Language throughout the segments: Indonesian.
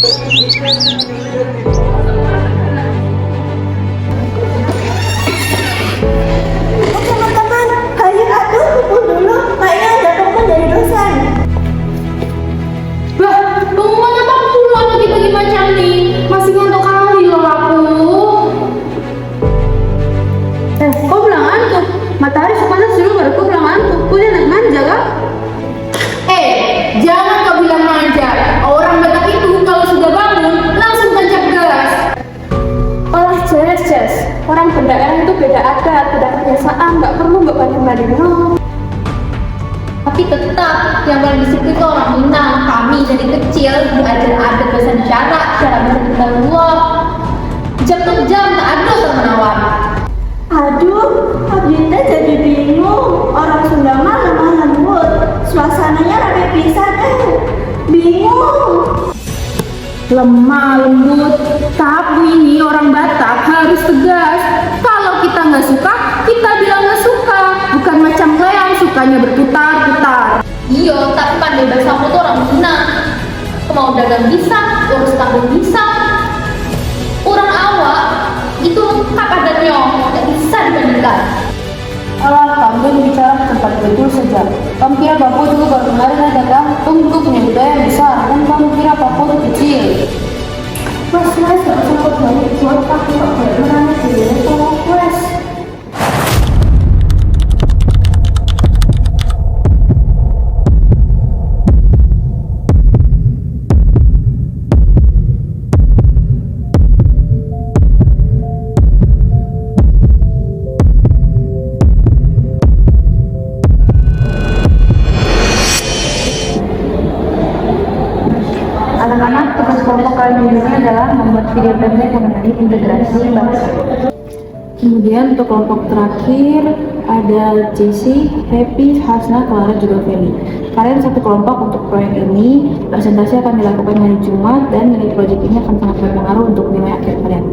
Teman-teman, ayo atuh kumpul dulu. Kayaknya ada teman dari dosen. Bah, pengumuman apa puluhan pagi-pagi macam nih? Masih ngantuk kali loh aku. Kok bilang ngantuk? Matahari sepanas dulu baru kau bilang ngantuk. Kau jangan manja kah? Jangan kau bilang manja. Orang Batak itu kalau sudah bangun langsung tancap gas. Olah Jess. Orang berdaerah itu beda adat, beda kebiasaan, nggak perlu nggak banding-banding no. Tapi tetap yang paling disiplin itu orang Minang. Kami dari kecil diajar adat bahasa isyarat, cara bercerita luar. Jam ke jam tak ada orang menawar. Aduh, Abdita jadi bingung. Orang Sunda mah lemah lembut. Suasananya rame pisan bingung. Lemah lembut, tapi ini orang Batak harus tegas. Kalau kita nggak suka, kita bilang nggak suka. Bukan macam yang sukanya berputar-putar. Iya, tapi pandai bahasa foto orang Minang. Mau dagang bisa, urus tabung bisa. Orang awak itu lengkap adatnya, nggak bisa dibandingkan. Alah, kamu bicara ke tempat betul saja. Kamu kira Bapak juga baru kemarin ada kan? Kamu juga punya budaya yang besar. Dan kamu kira Bapak itu kecil. Mas, gak usah kok banyak buat aku kok kayak mana sih? Tolong wes. Anak-anak, tugas kelompok kali ini adalah membuat video pendek mengenai integrasi bangsa. Kemudian untuk kelompok terakhir ada Jesse, Happy, Hasna, Clara, juga Feli. Kalian satu kelompok untuk proyek ini. Presentasi akan dilakukan hari Jumat dan nilai proyek ini akan sangat berpengaruh untuk nilai akhir kalian.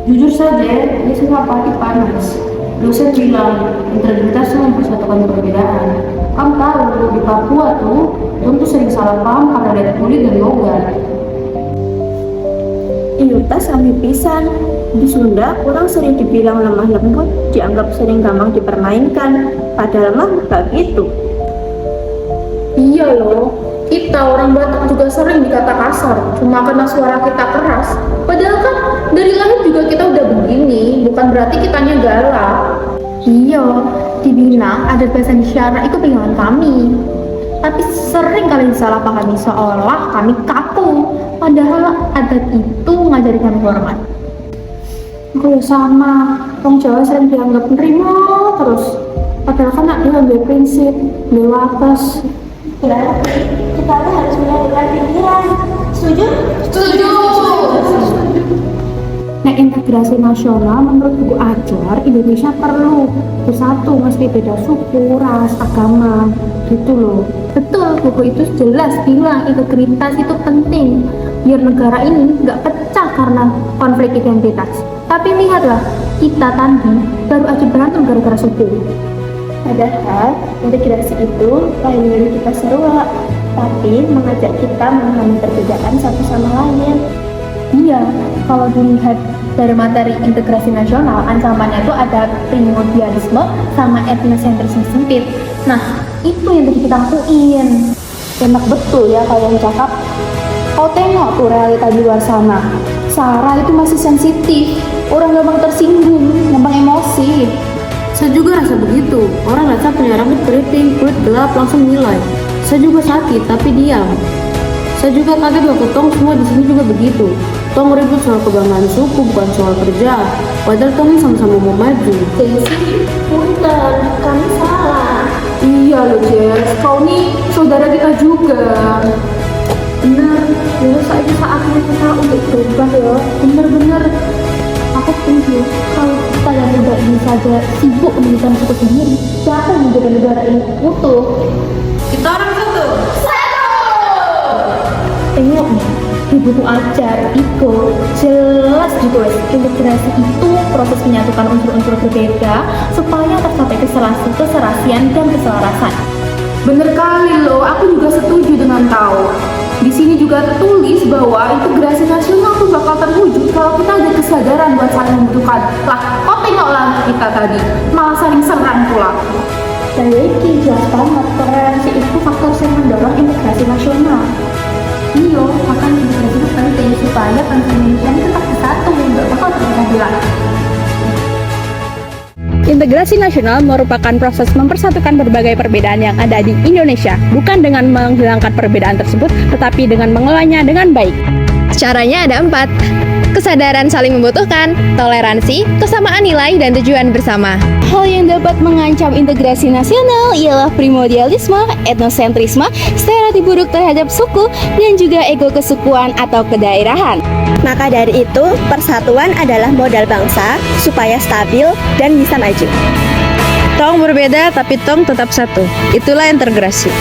Jujur saja, ini semua pagi panas. Dosen bilang, integritas itu mempersatukan perbedaan. Kamu tahu, di Papua tuh, tentu sering salah paham karena ada kulit dan logat. Iuta sami pisan. Di Sunda, orang sering dibilang lemah lembut, dianggap sering gampang dipermainkan. Padahal mah gak gitu. Iya loh, kita orang Batak juga sering dikata kasar, cuma karena suara kita keras. Padahal kan dari lahir juga kita udah begini, bukan berarti kitanya galak. Iya, di Minang ada bahasa isyarat itu pegangan kami. Tapi sering kali disalahpahami seolah kami kaku. Padahal adat itu ngajari kami hormat. Aku sama, orang Jawa sering dianggap nerima terus. Padahal kan dia ambil prinsip, ambil watas. Berarti kita tuh harus menyadarkan pikiran. Setuju? Setuju! Nah, integrasi nasional menurut buku ajar Indonesia perlu bersatu meski beda suku, ras, agama gitu loh. Betul, buku itu jelas bilang integritas itu penting biar negara ini nggak pecah karena konflik identitas. Tapi lihatlah, kita tadi baru aja berantem gara-gara suku. Padahal integrasi itu lain dari kita serua, tapi mengajak kita memahami perbedaan satu sama lain. Iya, kalau dilihat dari materi integrasi nasional, ancamannya itu ada primordialisme sama etnosentrisme sempit. Nah, itu yang tadi kita lakuin. Enak betul ya kalian cakap. Kau tengok tuh realita di luar sana. Sarah itu masih sensitif, orang gampang tersinggung, gampang emosi. Saya juga rasa begitu. Orang rasa punya rambut keriting, kulit gelap langsung nilai. Saya juga sakit tapi diam. Saya juga kaget waktu tong semua di sini juga begitu. Tong ribut soal kebanggaan suku bukan soal kerja. Padahal kami sama-sama mau maju. Jesse, punten, kami salah. Iya loh Jess, kau nih saudara kita juga. Bener, ya saatnya kita untuk berubah ya. Bener-bener. Aku setuju. Kalau kita yang muda ini saja sibuk menjadikan suku sendiri, siapa yang menjaga negara ini utuh? Kita orang satu. Tengok nih, buku ajar Iko jelas ditulis integrasi itu proses menyatukan unsur-unsur berbeda supaya tercapai keserasian dan keselarasan. Bener kali loh, aku juga setuju dengan kau. Di sini juga tertulis bahwa integrasi nasional tuh bakal terwujud kalau kita ada kesadaran buat saling membutuhkan. Lah, kau tengoklah kita tadi, malah saling serang pula. Baik, jelas banget toleransi itu faktor yang mendorong integrasi nasional. Iya, makanya integrasi itu penting supaya bangsa Indonesia ini tetap bersatu, nggak bakal terbelah. Integrasi nasional merupakan proses mempersatukan berbagai perbedaan yang ada di Indonesia, bukan dengan menghilangkan perbedaan tersebut, tetapi dengan mengelolanya dengan baik. Caranya ada 4. Kesadaran saling membutuhkan, toleransi, kesamaan nilai, dan tujuan bersama. Hal yang dapat mengancam integrasi nasional ialah primordialisme, etnosentrisme, stereotip buruk terhadap suku, dan juga ego kesukuan atau kedaerahan. Maka dari itu, persatuan adalah modal bangsa supaya stabil dan bisa maju. Tong berbeda tapi tong tetap satu. Itulah integrasi.